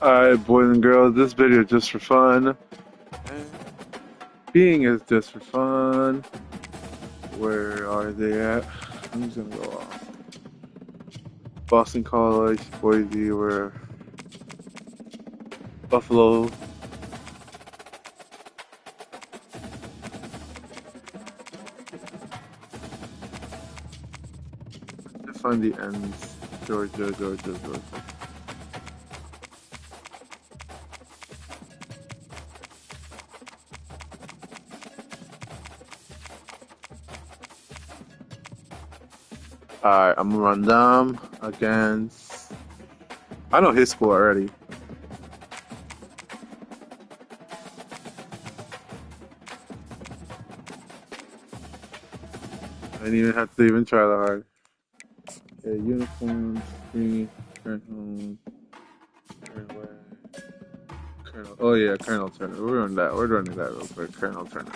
Alright, boys and girls, this video is just for fun. Being is just for fun. Where are they at? I'm just gonna go off. Boston College, Boise, where Buffalo. To find the ends. Georgia. Alright, I'm gonna run them against. I know his school already. I didn't even have to even try that hard. Okay, uniforms, green, current home, current way, Colonel. Oh yeah, Colonel Turner. We're running that. We're running that real quick. Colonel Turner.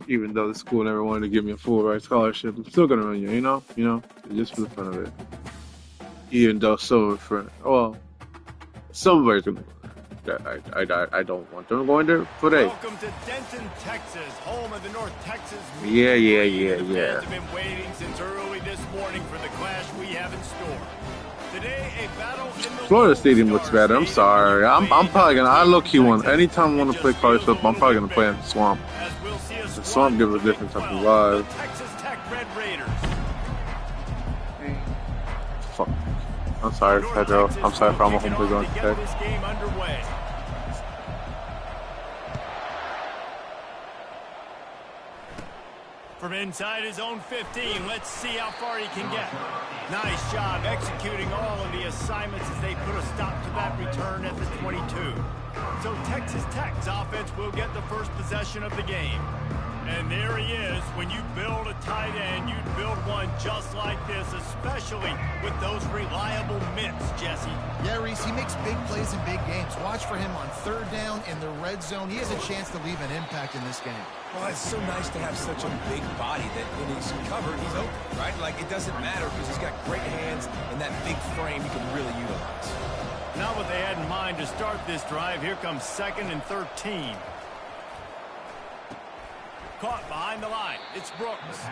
Even though the school never wanted to give me a full ride scholarship, I'm still gonna run you. You know, just for the fun of it. Even though some of somebody's gonna. I don't want them going there, but hey. Welcome to Denton, Texas, home of the North Texas. Yeah. Fans have been waiting since early this morning for the clash we have in store. Today, a battle in the Florida Stadium looks better. I'm sorry. I'm probably gonna. I low key want. Anytime I want to play college football, I'm probably gonna play in the Swamp. The Swamp gives a different type of vibe. Texas Tech Red Raiders. Fuck. I'm sorry, Pedro. I'm sorry for all my homeboys going to Tech. This game underway. From inside his own 15, let's see how far he can get. Nice job executing all of the assignments as they put a stop to that return at the 22. So Texas Tech's offense will get the first possession of the game. And there he is. When you build a tight end, you build one just like this, especially with those reliable mitts, Jesse. Yeah, Reese, he makes big plays in big games. Watch for him on third down in the red zone. He has a chance to leave an impact in this game. Well, it's so nice to have such a big body that when he's covered, he's open, right? Like, it doesn't matter because he's got great hands and that big frame he can really utilize. Not what they had in mind to start this drive. Here comes 2nd and 13. Caught behind the line. It's Brooks.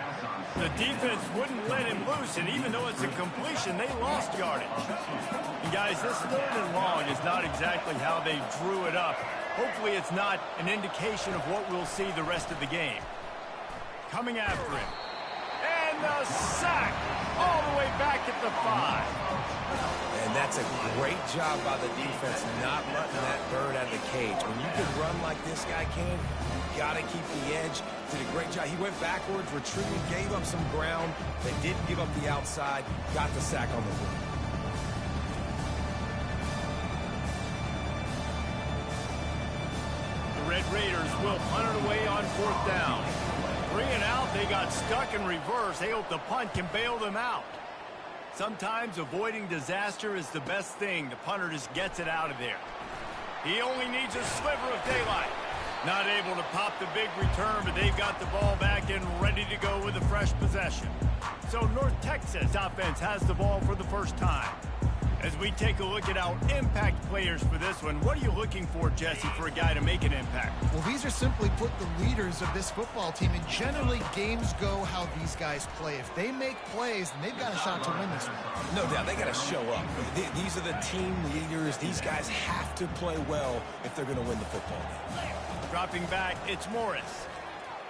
The defense wouldn't let him loose, and even though it's a completion, they lost yardage. And guys, this 3rd and long is not exactly how they drew it up. Hopefully it's not an indication of what we'll see the rest of the game. Coming after him. And the sack all the way back at the 5. And that's a great job by the defense not letting that bird out of the cage. When you can run like this guy can, you got to keep the edge. Did a great job. He went backwards, retreated, gave up some ground. They didn't give up the outside, got the sack on the board. The Red Raiders will punt it away on 4th down. 3 and out, they got stuck in reverse. They hope the punt can bail them out. Sometimes avoiding disaster is the best thing. The punter just gets it out of there. He only needs a sliver of daylight. Not able to pop the big return, but they've got the ball back and ready to go with a fresh possession. So North Texas offense has the ball for the first time. As we take a look at our impact players for this one, what are you looking for, Jesse, for a guy to make an impact? Well, these are simply put the leaders of this football team, and generally games go how these guys play. If they make plays, then they've got a shot to win this one. No doubt, they got to show up. These are the team leaders. These guys have to play well if they're going to win the football game. Dropping back, it's Morris.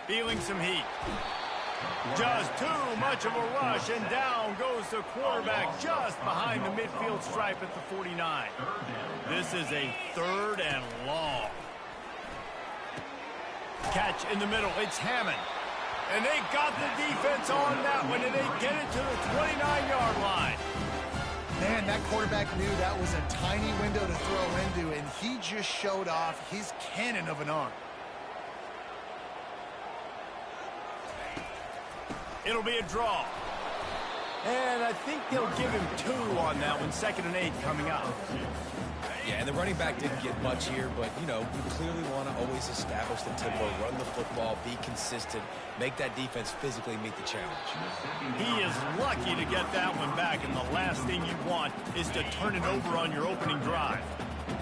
Feeling some heat. Just too much of a rush, and down goes the quarterback just behind the midfield stripe at the 49. This is a 3rd and long. Catch in the middle, it's Hammond. And they got the defense on that one, and they get it to the 29-yard line. Man, that quarterback knew that was a tiny window to throw into, and he just showed off his cannon of an arm. It'll be a draw. And I think they'll give him 2 on that one. 2nd and 8 coming up. Yeah, and the running back didn't get much here, but, you know, you clearly want to always establish the tempo, run the football, be consistent, make that defense physically meet the challenge. He is lucky to get that one back, and the last thing you want is to turn it over on your opening drive.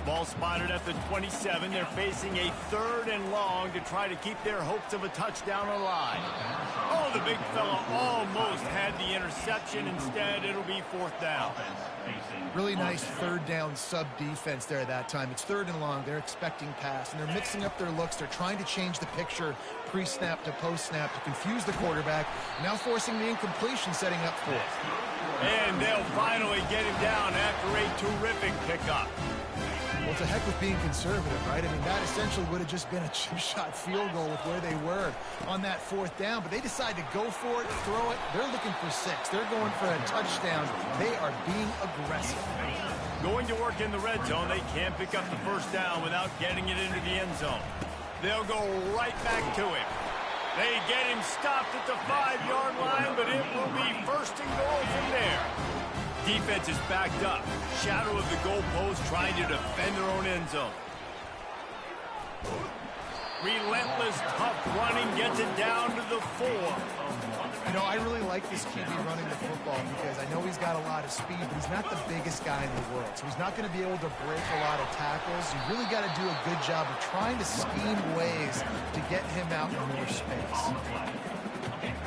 Ball spotted at the 27. They're facing a 3rd and long to try to keep their hopes of a touchdown alive. Oh, the big fella almost had the interception. Instead, it'll be 4th down. Really nice 3rd down sub-defense there that time. It's 3rd and long. They're expecting pass, and they're mixing up their looks. They're trying to change the picture pre-snap to post-snap to confuse the quarterback, now forcing the incompletion, setting up 4th. And they'll finally get him down after a terrific pickup. Well, to heck with being conservative, right? I mean, that essentially would have just been a chip shot field goal with where they were on that 4th down, but they decide to go for it, throw it. They're looking for 6. They're going for a touchdown. They are being aggressive. Going to work in the red zone, they can't pick up the 1st down without getting it into the end zone. They'll go right back to him. They get him stopped at the 5-yard line, but it will be 1st and goal from there. Defense is backed up. Shadow of the goalpost trying to defend their own end zone. Relentless, tough running gets it down to the 4. You know, I really like this QB running the football because I know he's got a lot of speed, but he's not the biggest guy in the world. So he's not going to be able to break a lot of tackles. You really got to do a good job of trying to scheme ways to get him out in more space.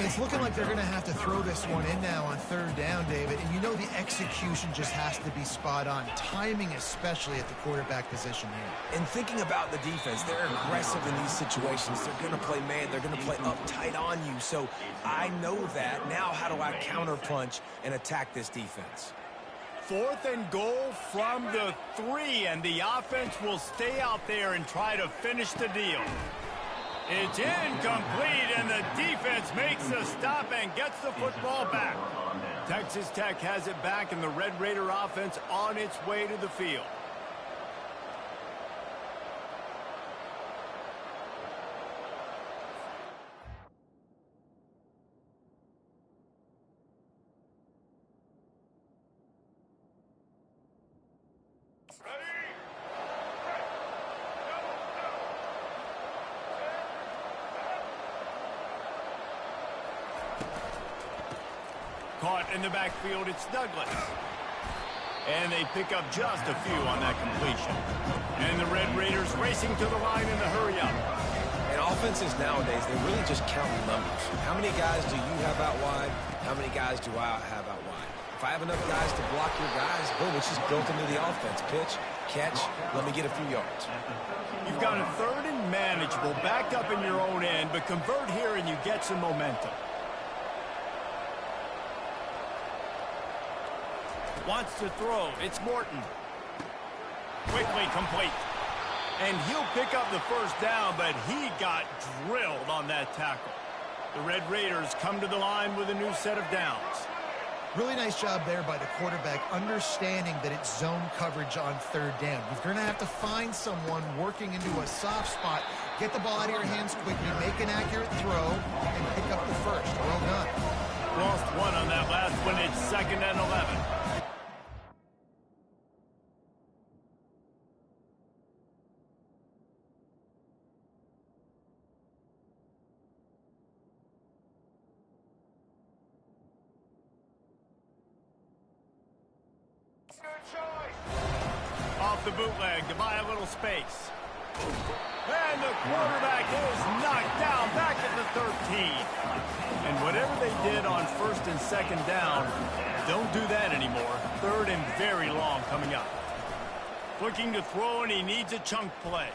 It's looking like they're going to have to throw this one in now on 3rd down, David. And you know the execution just has to be spot on. Timing especially at the quarterback position here. And thinking about the defense, they're aggressive in these situations. They're going to play man. They're going to play uptight on you. So I know that. Now how do I counterpunch and attack this defense? 4th and goal from the 3, and the offense will stay out there and try to finish the deal. It's incomplete, and the defense makes a stop and gets the football back. Texas Tech has it back, and the Red Raider offense on its way to the field. Caught in the backfield, it's Douglas. And they pick up just a few on that completion. And the Red Raiders racing to the line in the hurry-up. And offenses nowadays, they really just count numbers. How many guys do you have out wide? How many guys do I have out wide? If I have enough guys to block your guys, boom, it's just built into the offense. Pitch, catch, let me get a few yards. You've got a 3rd and manageable, backed up in your own end, but convert here and you get some momentum. Wants to throw. It's Morton. Quickly complete. And he'll pick up the 1st down, but he got drilled on that tackle. The Red Raiders come to the line with a new set of downs. Really nice job there by the quarterback, understanding that it's zone coverage on 3rd down. You're going to have to find someone working into a soft spot, get the ball out of your hands quickly, make an accurate throw, and pick up the 1st. Well done. Lost 1 on that last one. It's 2nd and 11. Off the bootleg to buy a little space. And the quarterback is knocked down back at the 13. And whatever they did on 1st and 2nd down, don't do that anymore. 3rd and very long coming up. Looking to throw, and he needs a chunk play.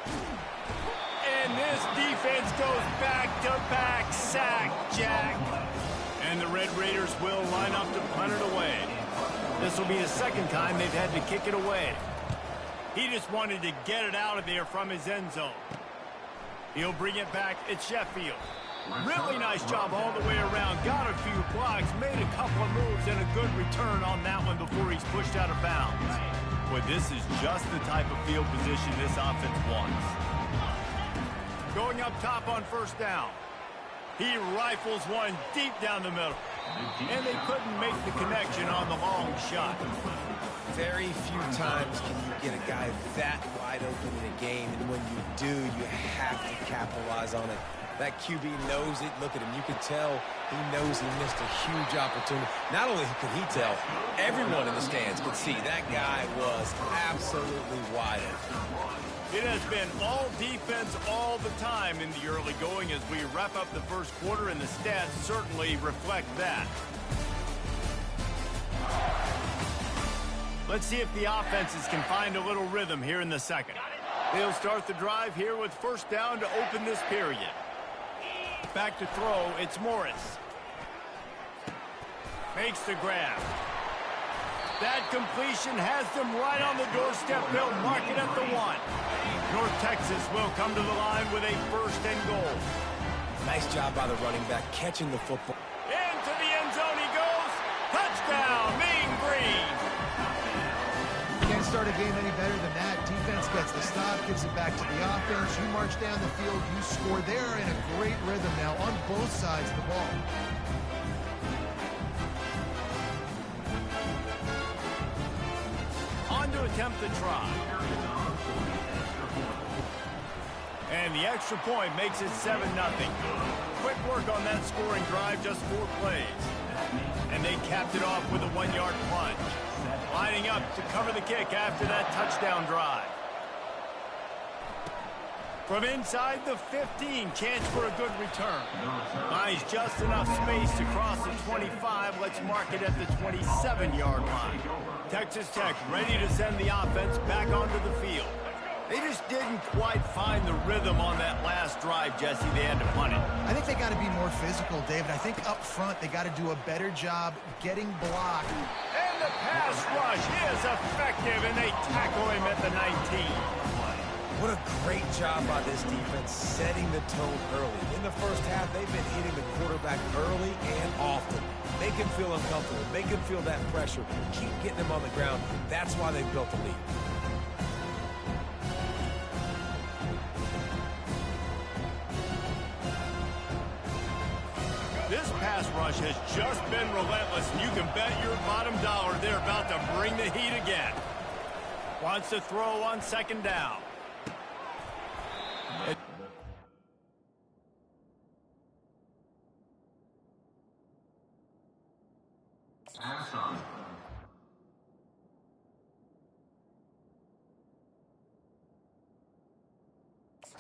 And this defense goes back-to-back sack, Jack. And the Red Raiders will line up to punt it away. This will be the 2nd time they've had to kick it away. He just wanted to get it out of there from his end zone. He'll bring it back. It's Sheffield. Really nice job all the way around. Got a few blocks, made a couple of moves, and a good return on that one before he's pushed out of bounds. Boy, this is just the type of field position this offense wants. Going up top on 1st down. He rifles one deep down the middle. And they couldn't make the connection on the long shot. Very few times can you get a guy that wide open in a game, and when you do, you have to capitalize on it. That QB knows it. Look at him. You can tell he knows he missed a huge opportunity. Not only could he tell, everyone in the stands could see that guy was absolutely wide open. It has been all defense all the time in the early going as we wrap up the first quarter, and the stats certainly reflect that. Let's see if the offenses can find a little rhythm here in the second. They'll start the drive here with first down to open this period. Back to throw, it's Morris. Makes the grab. That completion has them right on the doorstep. They'll mark it at the 1. North Texas will come to the line with a first and goal. Nice job by the running back catching the football. Into the end zone he goes. Touchdown, Mean Green. Can't start a game any better than that. Defense gets the stop, gives it back to the offense. You march down the field, you score. They're in a great rhythm now on both sides of the ball. On to attempt the try. And the extra point makes it 7-0. Quick work on that scoring drive, just 4 plays. And they capped it off with a 1-yard plunge. Lining up to cover the kick after that touchdown drive. From inside the 15, chance for a good return. Finds just enough space to cross the 25. Let's mark it at the 27-yard line. Texas Tech ready to send the offense back onto the field. They just didn't quite find the rhythm on that last drive, Jesse. They had to punt it. I think they got to be more physical, David. I think up front they got to do a better job getting blocked. And the pass rush is effective, and they tackle him at the 19. What a great job by this defense setting the tone early. In the first half, they've been hitting the quarterback early and often. Make him feel uncomfortable. Make him feel that pressure. Keep getting him on the ground. That's why they've built the lead. This pass rush has just been relentless, and you can bet your bottom dollar they're about to bring the heat again. Wants to throw on second down.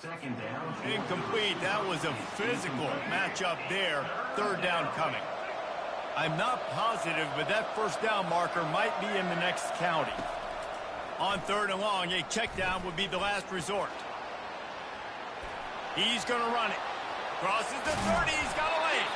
Second down. Incomplete. That was a physical matchup there. Third down coming. I'm not positive, but that first down marker might be in the next county. On third and long, a check down would be the last resort. He's going to run it. Crosses the 30. He's got a lane.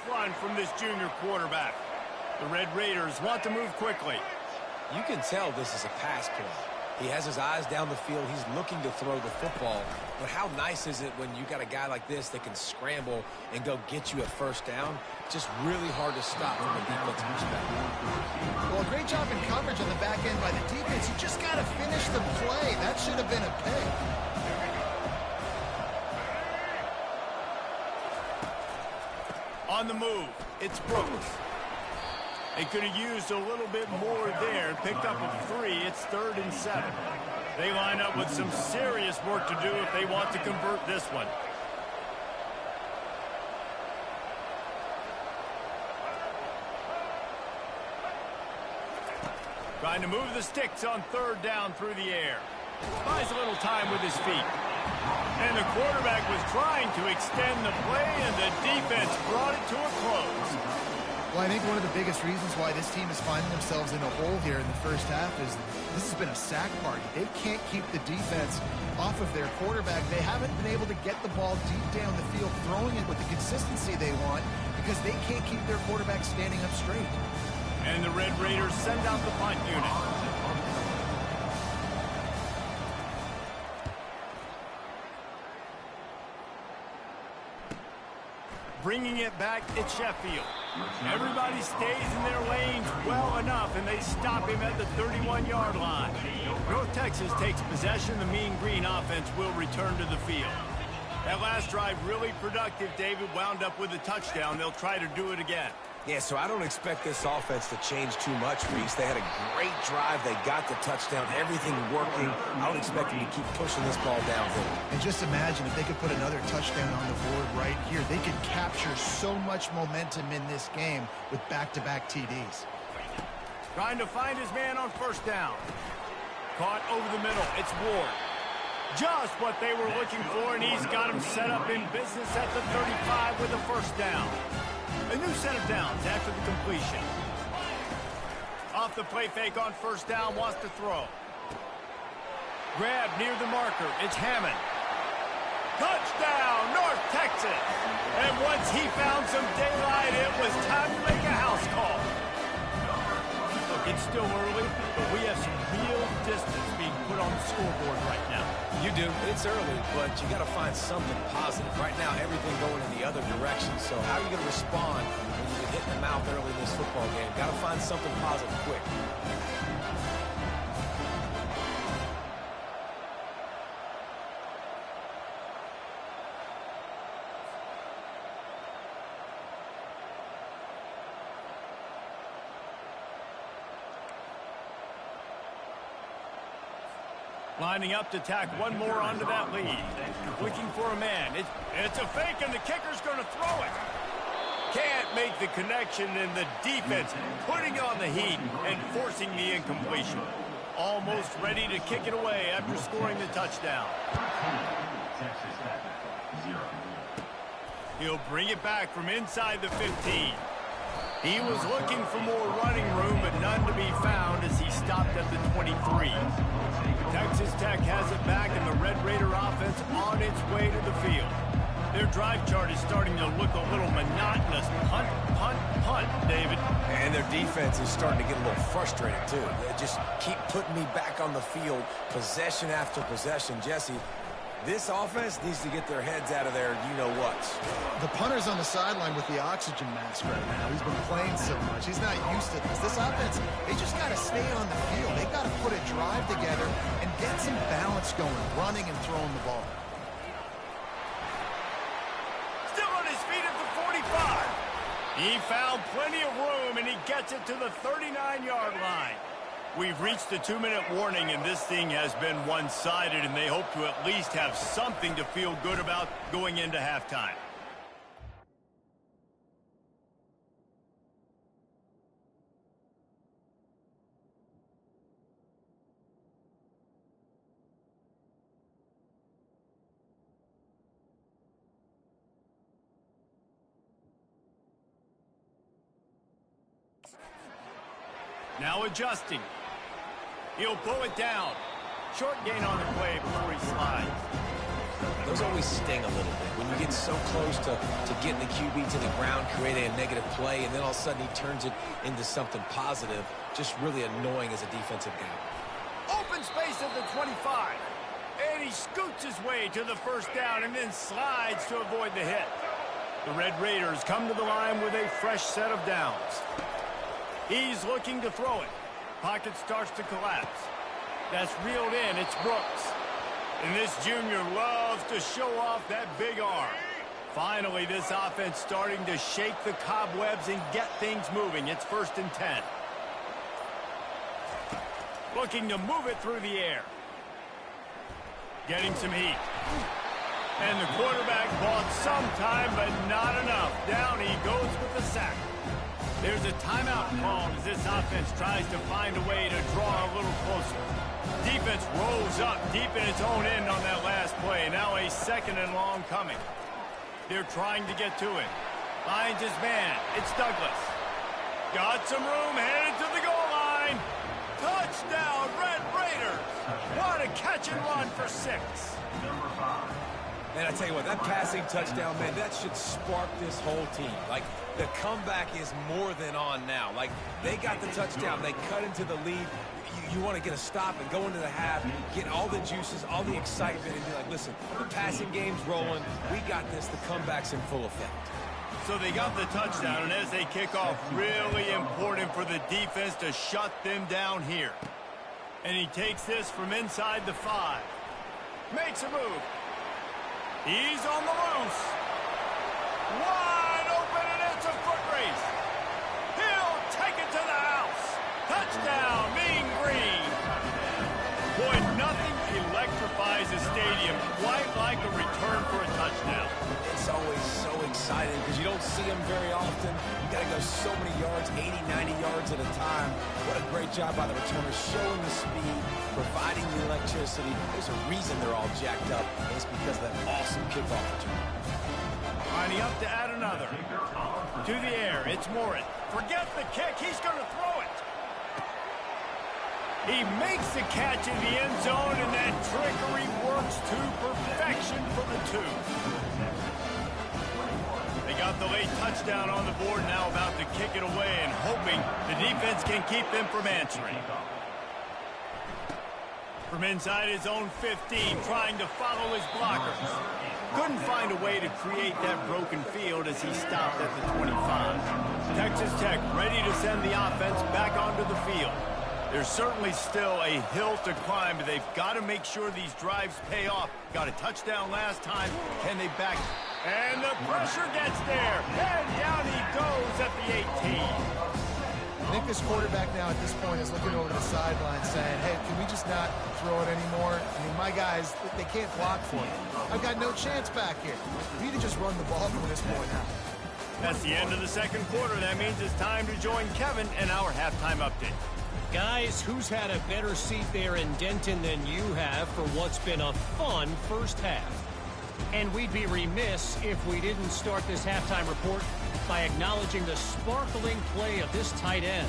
Run from this junior quarterback. The Red Raiders want to move quickly. You can tell this is a pass play. He has his eyes down the field. He's looking to throw the football. But how nice is it when you got a guy like this that can scramble and go get you a first down? Just really hard to stop from a defensive perspective. Well, a great job in coverage on the back end by the defense. You just got to finish the play. That should have been a pick. On the move, it's Brooks. They could have used a little bit more there. Picked up a 3. It's 3rd and 7. They line up with some serious work to do if they want to convert this one. Trying to move the sticks on third down through the air. Buys a little time with his feet. And the quarterback was trying to extend the play, and the defense brought it to a close. Well, I think one of the biggest reasons why this team is finding themselves in a hole here in the first half is this has been a sack party. They can't keep the defense off of their quarterback. They haven't been able to get the ball deep down the field, throwing it with the consistency they want because they can't keep their quarterback standing up straight. And the Red Raiders send out the punt unit. Bringing it back, it's Sheffield. Everybody stays in their lanes well enough, and they stop him at the 31-yard line. North Texas takes possession. The Mean Green offense will return to the field. That last drive really productive. David wound up with a touchdown. They'll try to do it again. Yeah, so I don't expect this offense to change too much, Reese. They had a great drive. They got the touchdown. Everything working. I don't expect them to keep pushing this ball downhill. And just imagine if they could put another touchdown on the board right here. They could capture so much momentum in this game with back-to-back TDs. Trying to find his man on first down. Caught over the middle. It's Ward. Just what they were looking for, and he's got him set up in business at the 35 with a first down. A new set of downs after the completion. Off the play fake on first down, wants to throw. Grab near the marker. It's Hammond. Touchdown, North Texas. And once he found some daylight, it was time to make a house call. Look, it's still early, but we have some real distance being put on the scoreboard right now. You do. It's early, but you got to find something positive. Right now, everything going in the other direction. So how are you going to respond when you get hit in the mouth early in this football game? Got to find something positive quick. Lining up to tack one more onto that lead. Looking for a man. It's a fake, and the kicker's going to throw it. Can't make the connection, and the defense putting on the heat and forcing the incompletion. Almost ready to kick it away after scoring the touchdown. He'll bring it back from inside the 15. He was looking for more running room, but none to be found as he stopped at the 23. Texas Tech has it back, and the Red Raider offense on its way to the field. Their drive chart is starting to look a little monotonous. Punt, punt, punt, David. And their defense is starting to get a little frustrated, too. They just keep putting me back on the field, possession after possession. Jesse, this offense needs to get their heads out of their you-know-whats. The punter's on the sideline with the oxygen mask right now. He's been playing so much. He's not used to this. This offense, they just got to stay on the field. They got to put a drive together and get some balance going, running and throwing the ball. Still on his feet at the 45. He found plenty of room, and he gets it to the 39-yard line. We've reached the 2-minute warning, and this thing has been one-sided, and they hope to at least have something to feel good about going into halftime. Now adjusting. He'll pull it down. Short gain on the play before he slides. Those always sting a little bit. When you get so close to getting the QB to the ground, creating a negative play, and then all of a sudden he turns it into something positive, just really annoying as a defensive guy. Open space at the 25. And he scoots his way to the first down and then slides to avoid the hit. The Red Raiders come to the line with a fresh set of downs. He's looking to throw it. Pocket starts to collapse. That's reeled in. It's Brooks. And this junior loves to show off that big arm. Finally, this offense starting to shake the cobwebs and get things moving. It's 1st and 10. Looking to move it through the air. Getting some heat. And the quarterback bought some time, but not enough. Down he goes with the sack. There's a timeout called as this offense tries to find a way to draw a little closer. Defense rolls up deep in its own end on that last play. Now a 2nd and long coming. They're trying to get to it. Finds his man. It's Douglas. Got some room, headed to the goal line. Touchdown, Red Raiders. What a catch and run for 6. And I tell you what, that passing touchdown, man, that should spark this whole team. Like, the comeback is more than on now. Like, they got the touchdown. They cut into the lead. You want to get a stop and go into the half, get all the juices, all the excitement, and be like, listen, the passing game's rolling. We got this. The comeback's in full effect. So they got the touchdown, and as they kick off, really important for the defense to shut them down here. And he takes this from inside the 5. Makes a move. He's on the loose. Wide open, and it's a foot race. He'll take it to the house. Touchdown, Mean Green. Boy, nothing electrifies a stadium quite like a return for a touchdown. It's always so exciting because you don't see them very often. You got to go so many yards, 80, 90 yards at a time. What a great job by the returners, showing the speed, providing the electricity. There's a reason they're all jacked up. It's because of that awesome kickoff return. Lining up to add another. To the air, it's Morin. Forget the kick, he's going to throw it. He makes the catch in the end zone, and that trickery works to perfection for the 2. They got the late touchdown on the board, now about to kick it away and hoping the defense can keep them from answering. From inside his own 15, trying to follow his blockers. Couldn't find a way to create that broken field as he stopped at the 25. Texas Tech ready to send the offense back onto the field. There's certainly still a hill to climb, but they've got to make sure these drives pay off. Got a touchdown last time. Can they back? And the pressure gets there. And down he goes at the 18. I think this quarterback now at this point is looking over the sideline saying, hey, can we just not throw it anymore? I mean, my guys, they can't block for me. I've got no chance back here. We need to just run the ball from this point out. That's the end of the 2nd quarter. That means it's time to join Kevin and our halftime update. Guys, who's had a better seat there in Denton than you have for what's been a fun first half? And we'd be remiss if we didn't start this halftime report by acknowledging the sparkling play of this tight end.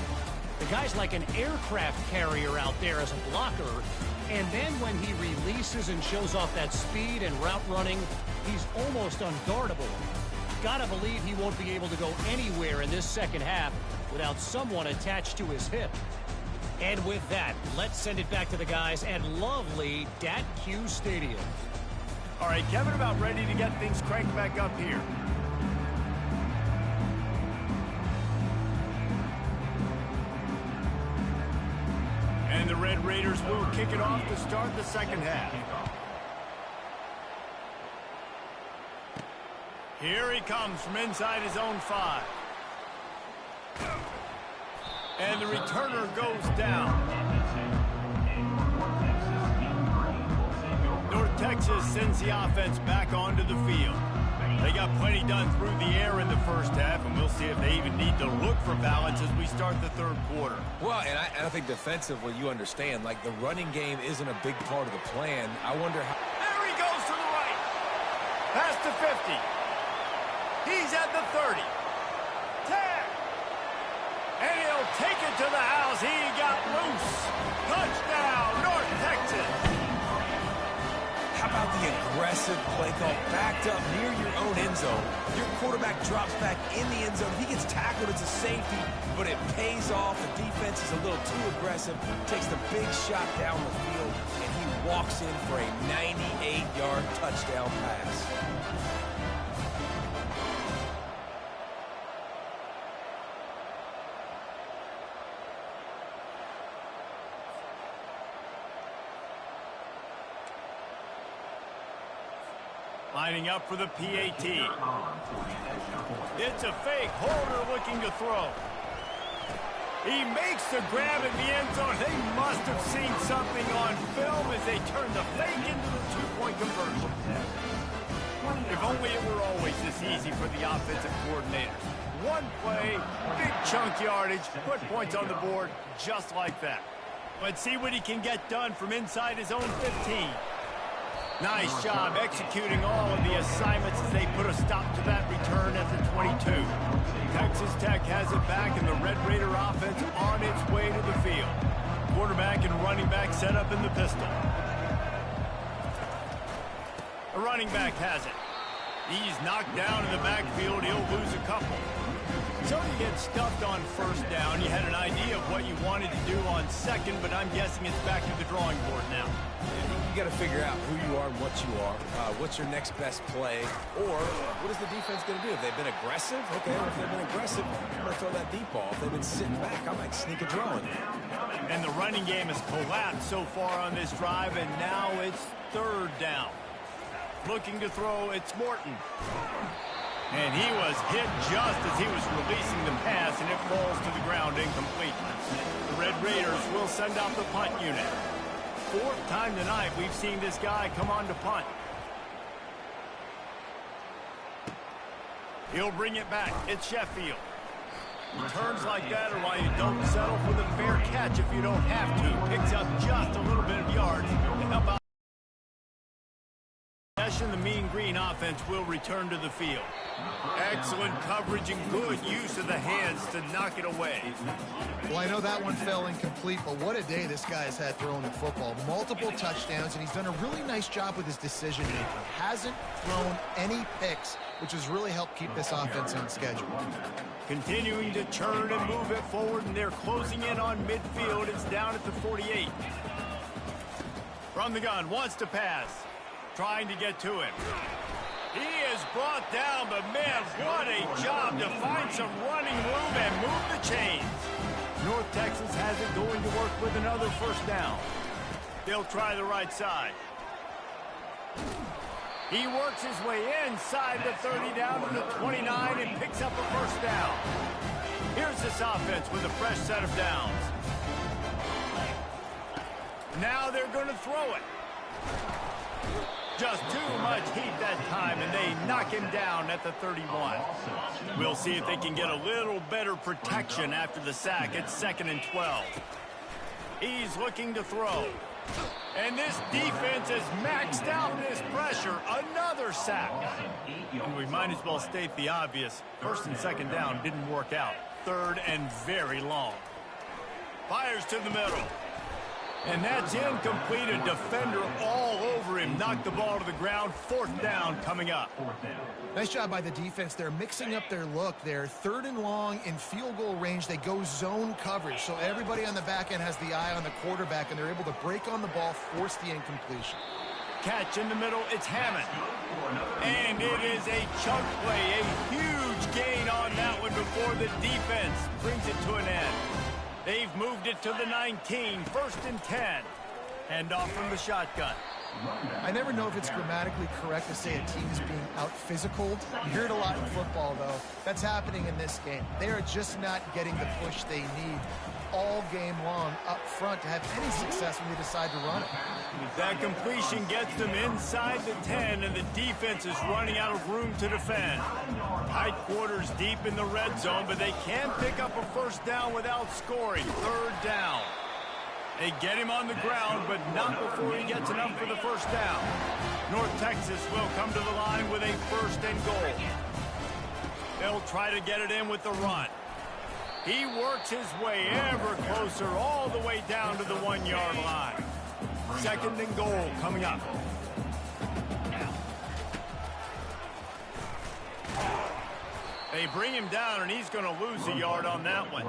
The guy's like an aircraft carrier out there as a blocker, and then when he releases and shows off that speed and route running, he's almost unguardable. Gotta believe he won't be able to go anywhere in this second half without someone attached to his hip. And with that, let's send it back to the guys at lovely Dat-Q Stadium. All right, Kevin, about ready to get things cranked back up here. And the Red Raiders will kick it off to start the second half. Here he comes from inside his own 5. And the returner goes down. North Texas sends the offense back onto the field. They got plenty done through the air in the first half, and we'll see if they even need to look for balance as we start the 3rd quarter. Well, and I think defensively, you understand, like, the running game isn't a big part of the plan. I wonder how... There he goes to the right. Past the 50. He's at the 30. 10. And he'll take it to the house. He got loose. Touchdown, North Texas. How about the aggressive play call backed up near your own end zone? Your quarterback drops back in the end zone. If he gets tackled, it's a safety, but it pays off. The defense is a little too aggressive, takes the big shot down the field, and he walks in for a 98-yard touchdown pass. Lining up for the PAT. It's a fake. Holder looking to throw. He makes the grab in the end zone. They must have seen something on film as they turn the fake into the 2-point conversion. If only it were always this easy for the offensive coordinators. One play, big chunk yardage, put points on the board just like that. Let's see what he can get done from inside his own 15. Nice job executing all of the assignments as they put a stop to that return at the 22. Texas Tech has it back, and the Red Raider offense on its way to the field. Quarterback and running back set up in the pistol. A running back has it. He's knocked down in the backfield. He'll lose a couple. So you get stuffed on first down. You had an idea of what you wanted to do on second, but I'm guessing it's back to the drawing board now. You got to figure out who you are and what you are. What's your next best play? Or what is the defense going to do? If they've been aggressive, okay. If they've been aggressive, I'm going to throw that deep ball. If they've been sitting back, I might sneak a draw in there. And the running game has collapsed so far on this drive, and now it's third down. Looking to throw, it's Morton. And he was hit just as he was releasing the pass, and it falls to the ground incomplete. The Red Raiders will send out the punt unit. Fourth time tonight we've seen this guy come on to punt. He'll bring it back. It's Sheffield. Returns like that are why you don't settle for the fair catch if you don't have to. Picks up just a little bit of yards to help out. The Mean Green offense will return to the field. Excellent coverage and good use of the hands to knock it away. Well, I know that one fell incomplete, but what a day this guy's had throwing the football. Multiple touchdowns, and he's done a really nice job with his decision-making. Hasn't thrown any picks, which has really helped keep this offense on schedule. Continuing to turn and move it forward, and they're closing in on midfield. It's down at the 48. From the gun, wants to pass. Trying to get to him. He is brought down, but man, what a job to find some running room and move the chains. North Texas has it going to work with another first down. They'll try the right side. He works his way inside the 30 down to the 29 and picks up a first down. Here's this offense with a fresh set of downs. Now they're going to throw it. Just too much heat that time, and they knock him down at the 31. We'll see if they can get a little better protection after the sack. It's 2nd and 12. He's looking to throw. And this defense is maxed out in this pressure. Another sack. And we might as well state the obvious. First and second down didn't work out. Third and very long. Fires to the middle. And that's incomplete. A defender all over him. Knocked the ball to the ground. Fourth down coming up. Nice job by the defense. They're mixing up their look. They're 3rd and long in field goal range. They go zone coverage. So everybody on the back end has the eye on the quarterback, and they're able to break on the ball, force the incompletion. Catch in the middle. It's Hammond. And it is a chunk play. A huge gain on that one before the defense brings it to an end. They've moved it to the 19, 1st and 10. Hand off from the shotgun. I never know if it's grammatically correct to say a team is being out-physicaled. You hear it a lot in football, though. That's happening in this game. They are just not getting the push they need all game long up front to have any success when they decide to run it. That completion gets them inside the 10, and the defense is running out of room to defend. Tight quarters deep in the red zone, but they can pick up a first down without scoring. Third down. They get him on the ground, but not before he gets enough for the first down. North Texas will come to the line with a 1st and goal. They'll try to get it in with the run. He works his way ever closer all the way down to the 1-yard line. 2nd and goal coming up. They bring him down, and he's going to lose a yard on that one.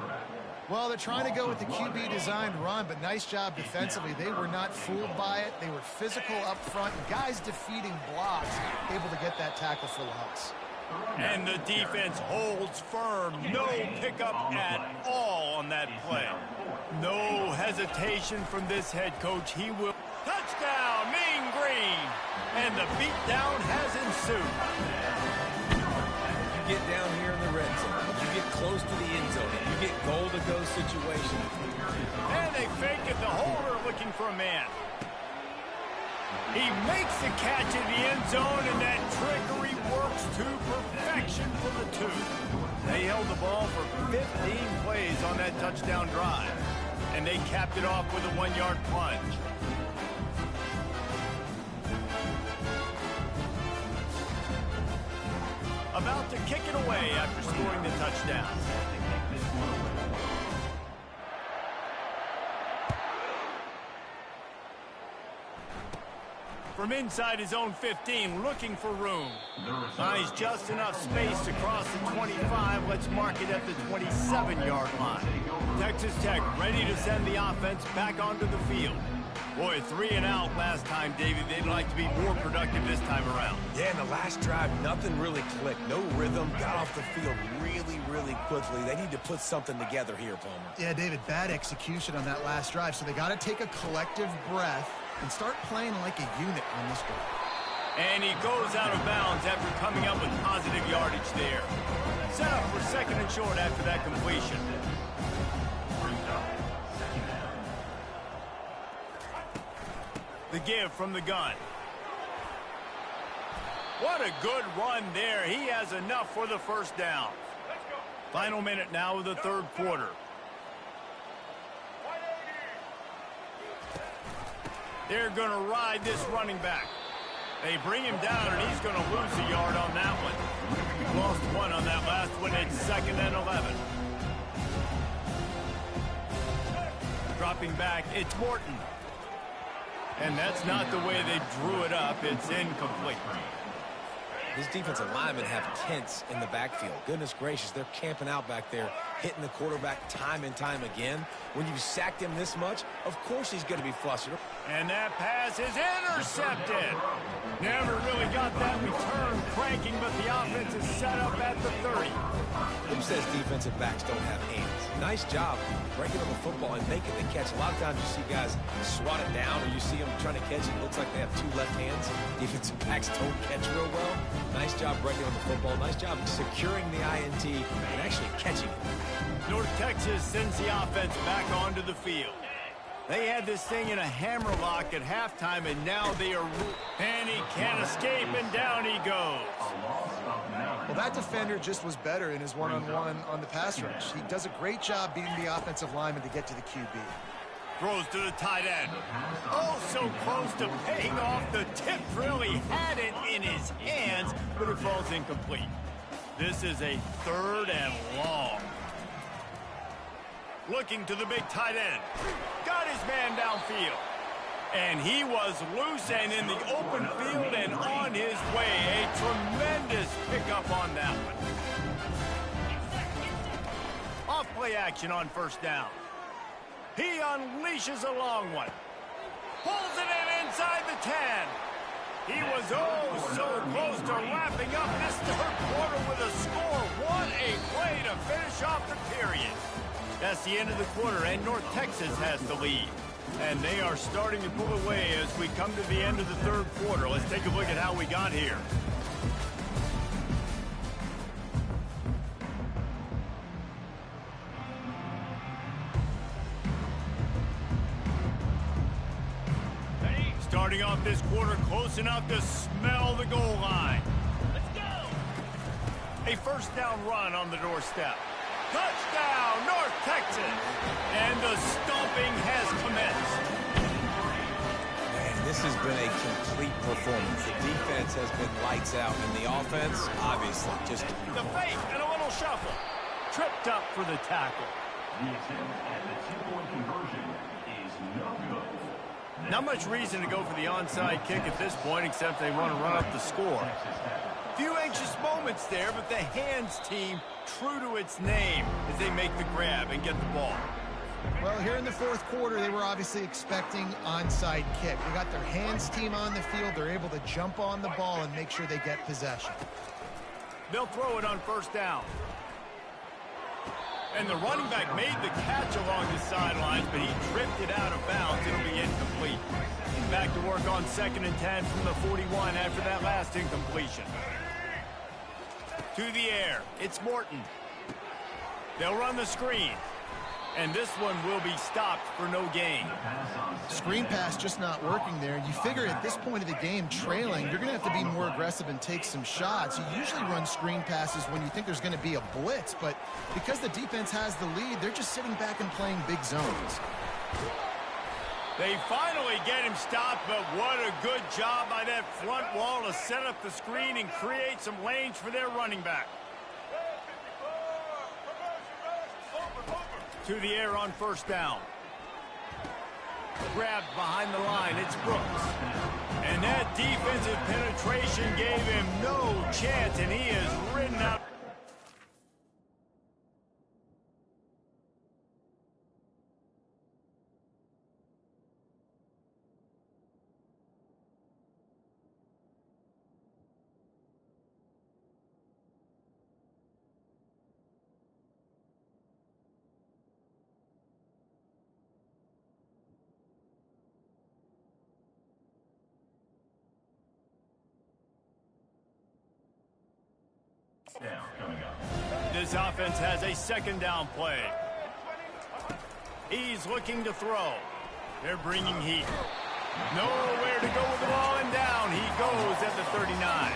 Well, they're trying to go with the QB-designed run, but nice job defensively. They were not fooled by it. They were physical up front. Guys defeating blocks, able to get that tackle for loss. And the defense holds firm. No pickup at all on that play. No hesitation from this head coach. He will. Touchdown, Mean Green. And the beatdown has ensued. You get down here in the red zone. You get close to the end zone. You get goal-to-go situation. And they fake it. The holder looking for a man. He makes the catch in the end zone, and that trickery works to perfection for the 2. They held the ball for 15 plays on that touchdown drive, and they capped it off with a 1-yard plunge. About to kick it away after scoring the touchdown. From inside his own 15, looking for room. Finds just enough space to cross the 25. Let's mark it at the 27-yard line. Texas Tech ready to send the offense back onto the field. Boy, 3 and out last time, David. They'd like to be more productive this time around. Yeah, in the last drive, nothing really clicked. No rhythm. Got off the field really, really quickly. They need to put something together here, Palmer. Yeah, David, bad execution on that last drive. So they got to take a collective breath and start playing like a unit on this one. And he goes out of bounds after coming up with positive yardage there. Set up for 2nd and short after that completion. The give from the gun. What a good run there. He has enough for the first down. Final minute now of the 3rd quarter. They're going to ride this running back. They bring him down, and he's going to lose a yard on that one. Lost 1 on that last one. It's 2nd and 11. Dropping back, it's Morton. And that's not the way they drew it up. It's incomplete. These defensive linemen have tents in the backfield. Goodness gracious, they're camping out back there, hitting the quarterback time and time again. When you've sacked him this much, of course he's going to be flustered. And that pass is intercepted. Never really got that return cranking, but the offense is set up at the 30. Who says defensive backs don't have hands? Nice job breaking on the football and making the catch. A lot of times you see guys swat it down, or you see them trying to catch it. It looks like they have 2 left hands. Defensive backs don't catch real well. Nice job breaking on the football. Nice job securing the INT and actually catching it. North Texas sends the offense back onto the field. They had this thing in a hammerlock at halftime, and now they are... And he can't escape, and down he goes. Well, that defender just was better in his one-on-one on the pass rush. He does a great job beating the offensive lineman to get to the QB. Throws to the tight end. Oh, so close to paying off the tip drill. He had it in his hands, but it falls incomplete. This is a 3rd and long. Looking to the big tight end. Got his man downfield. And he was loose and in the open field and on his way. A tremendous pickup on that one. Off play action on 1st down. He unleashes a long one. Pulls it in inside the 10. He was oh so close to wrapping up this 3rd quarter with a score. What a play to finish off the period. That's the end of the quarter, and North Texas has the lead. And they are starting to pull away as we come to the end of the 3rd quarter. Let's take a look at how we got here. Starting off this quarter close enough to smell the goal line. Let's go! A 1st down run on the doorstep. Touchdown, North Texas! And the stomping has commenced. Man, this has been a complete performance. The defense has been lights out, and the offense, obviously, just... The fake and a little shuffle. Tripped up for the tackle. The attempt at the 2-point conversion is no good. Not much reason to go for the onside kick at this point, except they want to run up the score. Few anxious moments there, but the hands team true to its name as they make the grab and get the ball. Well, here in the 4th quarter, they were obviously expecting onside kick. They got their hands team on the field. They're able to jump on the ball and make sure they get possession. They'll throw it on 1st down. And the running back made the catch along the sidelines, but he tripped it out of bounds. It'll be incomplete. Back to work on 2nd and 10 from the 41 after that last incompletion. To the air, it's Morton. They'll run the screen. And this one will be stopped for no gain. Screen pass just not working there. You figure at this point of the game, trailing, you're going to have to be more aggressive and take some shots. You usually run screen passes when you think there's going to be a blitz, but because the defense has the lead, they're just sitting back and playing big zones. They finally get him stopped, but what a good job by that front wall to set up the screen and create some lanes for their running back. To the air on first down. Grabbed behind the line, it's Brooks. And that defensive penetration gave him no chance, and he is ridden out. This offense has a second down play. He's looking to throw. They're bringing heat. Nowhere to go with the ball, and down he goes at the 39.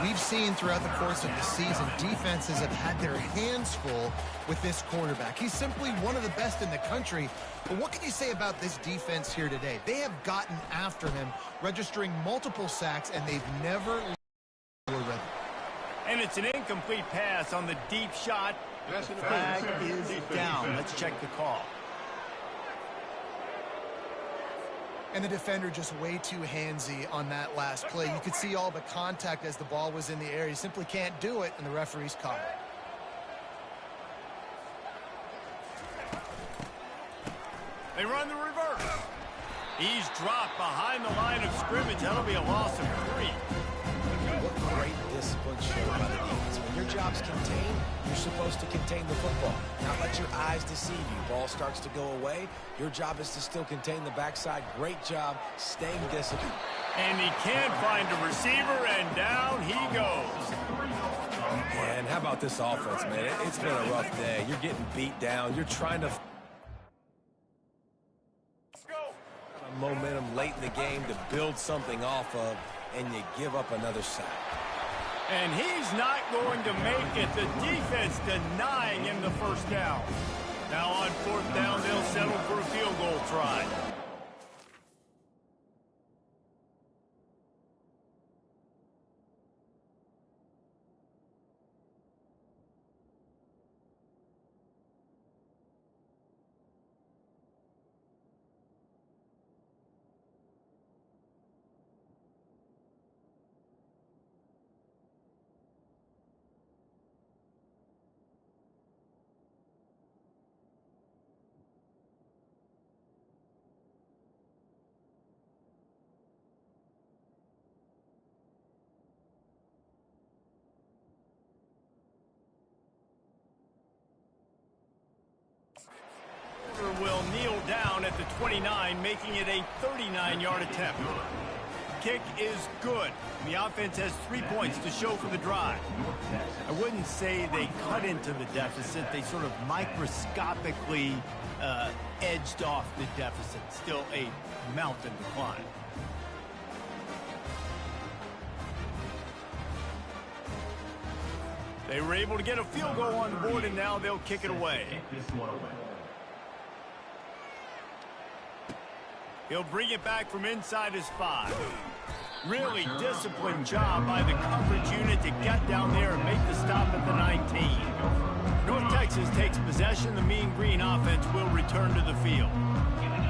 We've seen throughout the course of the season, defenses have had their hands full with this quarterback. He's simply one of the best in the country. But what can you say about this defense here today? They have gotten after him, registering multiple sacks, and they've never rhythm. And it's an incomplete pass on the deep shot. Flag is down. Let's check the call. And the defender just way too handsy on that last play. You could see all the contact as the ball was in the air. He simply can't do it, and the referee's caught it. They run the reverse. He's dropped behind the line of scrimmage. That'll be a loss of 3. What great discipline shown by the defense. When your job's contained, you're supposed to contain the football. Not let your eyes deceive you. Ball starts to go away. Your job is to still contain the backside. Great job staying disciplined. And he can't find a receiver, and down he goes. And how about this offense, man? It's been a rough day. You're getting beat down. You're trying to momentum late in the game to build something off of, and you give up another sack. And he's not going to make it. The defense denying him the first down. Now on fourth down, they'll settle for a field goal try. Will kneel down at the 29, making it a 39-yard attempt. Kick is good. The offense has 3 points to show for the drive. I wouldn't say they cut into the deficit. They sort of microscopically edged off the deficit. Still a mountain to climb. They were able to get a field goal on the board, and now they'll kick it away. He'll bring it back from inside his 5. Really disciplined job by the coverage unit to get down there and make the stop at the 19. North Texas takes possession. The Mean Green offense will return to the field.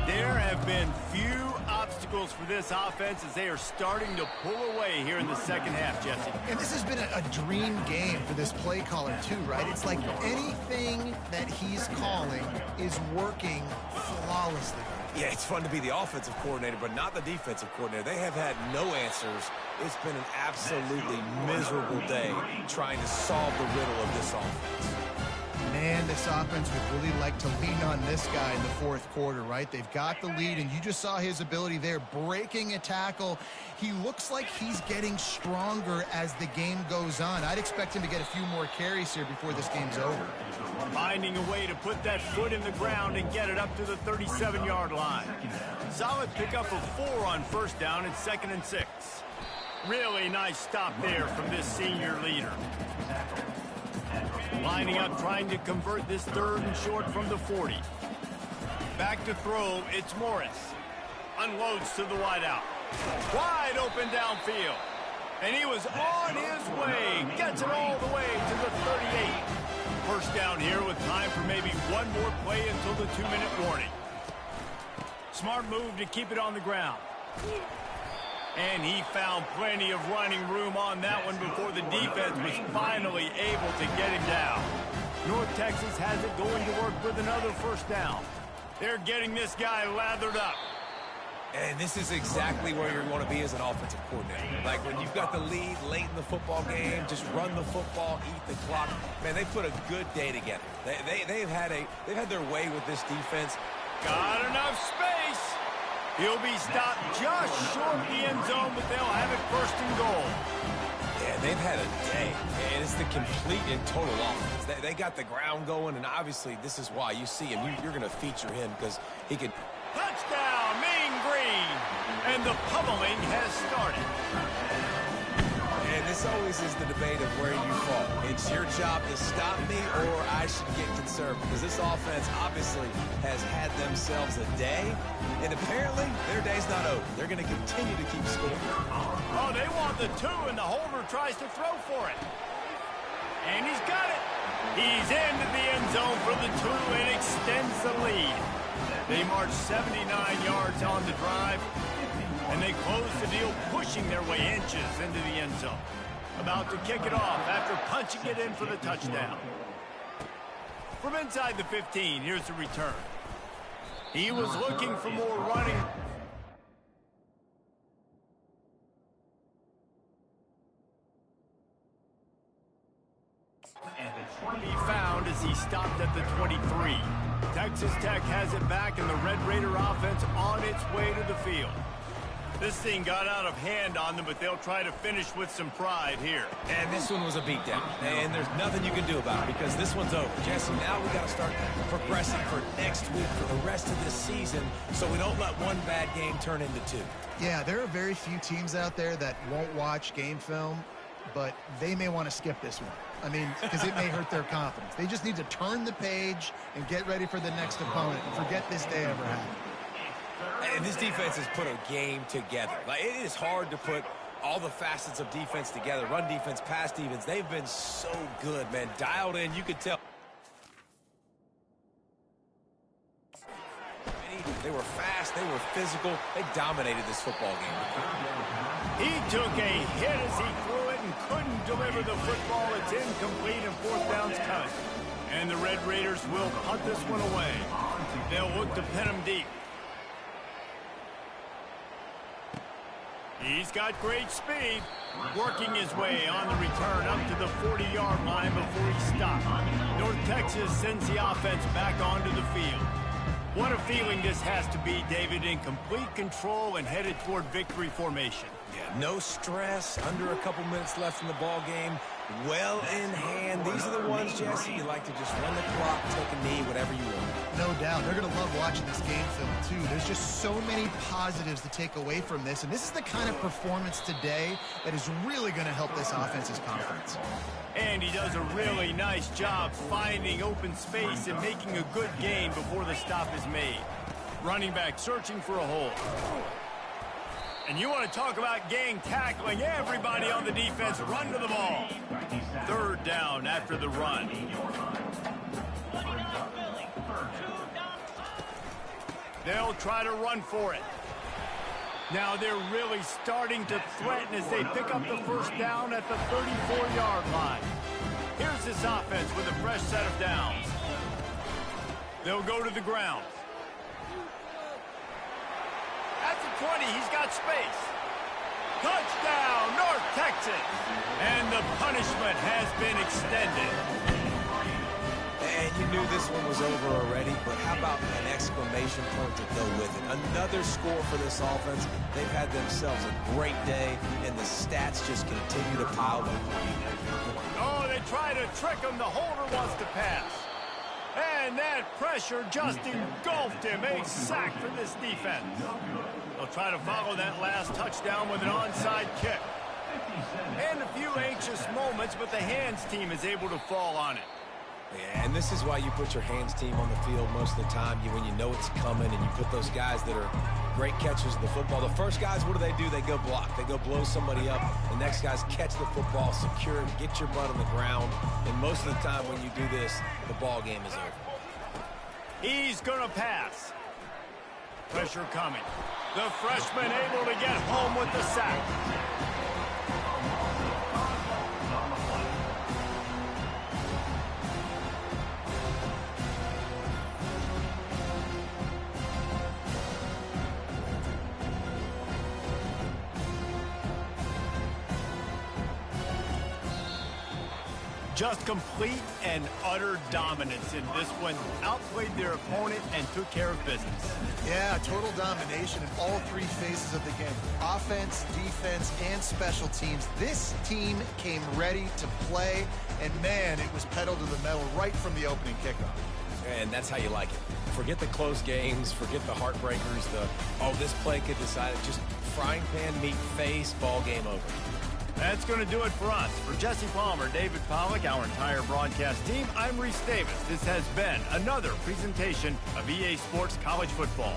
There have been few obstacles for this offense as they are starting to pull away here in the second half, Jesse. And this has been a dream game for this play caller too, right? It's like anything that he's calling is working flawlessly. Yeah, it's fun to be the offensive coordinator, but not the defensive coordinator. They have had no answers. It's been an absolutely miserable day trying to solve the riddle of this offense. Man, this offense would really like to lean on this guy in the fourth quarter, right? They've got the lead, and you just saw his ability there, breaking a tackle. He looks like he's getting stronger as the game goes on. I'd expect him to get a few more carries here before this game's over. Finding a way to put that foot in the ground and get it up to the 37-yard line. Solid pickup of 4 on first down and 2nd and 6. Really nice stop there from this senior leader. Lining up, trying to convert this 3rd and short from the 40. Back to throw, it's Morris. Unloads to the wideout. Wide open downfield. And he was on his way. Gets it all the way to the 38. First down here with time for maybe one more play until the 2-minute warning. Smart move to keep it on the ground. And he found plenty of running room on that one before the defense was finally able to get him down. North Texas has it going to work with another first down. They're getting this guy lathered up. And this is exactly where you want to be as an offensive coordinator. Like when you've got the lead late in the football game, just run the football, eat the clock. Man, they put a good day together. They've had their way with this defense. Got enough space. He'll be stopped just short of the end zone, but they'll have it 1st and goal. Yeah, they've had a day, and it's the complete and total offense. They got the ground going, and obviously this is why you see him. You're going to feature him because he can. Touchdown, Mean Green. And the pummeling has started. And this always is the debate of where you fall. It's your job to stop me or I should get concerned because this offense obviously has had themselves a day, and apparently their day's not over. They're going to continue to keep scoring. Oh, they want the 2, and the holder tries to throw for it. And he's got it. He's into the end zone for the 2 and extends the lead. They march 79 yards on the drive, and they close the deal, pushing their way inches into the end zone. About to kick it off after punching it in for the touchdown. From inside the 15, here's the return. He was looking for more running. He found as he stopped at the 23. Texas Tech has it back, and the Red Raider offense on its way to the field. This thing got out of hand on them, but they'll try to finish with some pride here. And this one was a beatdown, and there's nothing you can do about it because this one's over. Jesse, now we got to start progressing for next week, for the rest of this season, so we don't let one bad game turn into 2. Yeah, there are very few teams out there that won't watch game film, but they may want to skip this one. I mean, because it may hurt their confidence. They just need to turn the page and get ready for the next opponent and forget this day ever happened. And this defense has put a game together. Like, it is hard to put all the facets of defense together. Run defense, pass defense. They've been so good, man. Dialed in, you could tell. They were fast. They were physical. They dominated this football game. He took a hit as he threw it and couldn't deliver the football. It's incomplete and 4th down's coming. And the Red Raiders will punt this one away. They'll look to pin him deep. He's got great speed, working his way on the return up to the 40-yard line before he stopped. North Texas sends the offense back onto the field. What a feeling this has to be, David, in complete control and headed toward victory formation. Yeah, no stress, under a couple minutes left in the ball game, well in hand. These are the ones, Jesse, you like to just run the clock, take a knee, whatever you want. No doubt. They're going to love watching this game film, too. There's just so many positives to take away from this, and this is the kind of performance today that is really going to help this offense's confidence. And he does a really nice job finding open space and making a good gain before the stop is made. Running back searching for a hole. And you want to talk about gang tackling, everybody on the defense run to the ball. 3rd down after the run. They'll try to run for it. Now they're really starting to threaten as they pick up the first down at the 34-yard line. Here's this offense with a fresh set of downs. They'll go to the ground. At the 20, he's got space. Touchdown, North Texas. And the punishment has been extended. you knew this one was over already, but how about an exclamation point to go with it? Another score for this offense. They've had themselves a great day, and the stats just continue to pile up. Oh, they try to trick him. The holder wants to pass. And that pressure just engulfed him. A sack for this defense. They'll try to follow that last touchdown with an onside kick. And a few anxious moments, but the hands team is able to fall on it. Yeah, and this is why you put your hands team on the field most of the time. When you know it's coming, and you put those guys that are great catchers of the football. The first guys, what do? They go block. They go blow somebody up. The next guys catch the football, secure it, get your butt on the ground. And most of the time when you do this, the ball game is over. He's going to pass. Pressure coming. The freshman able to get home with the sack. Just complete and utter dominance in this one. Outplayed their opponent and took care of business. Yeah, total domination in all three phases of the game. Offense, defense, and special teams. This team came ready to play, and man, it was pedal to the metal right from the opening kickoff. And that's how you like it. Forget the close games, forget the heartbreakers, this play could decide it. Just frying pan meet face, ball game over. That's going to do it for us. For Jesse Palmer, David Pollack, our entire broadcast team, I'm Reese Davis. This has been another presentation of EA Sports College Football.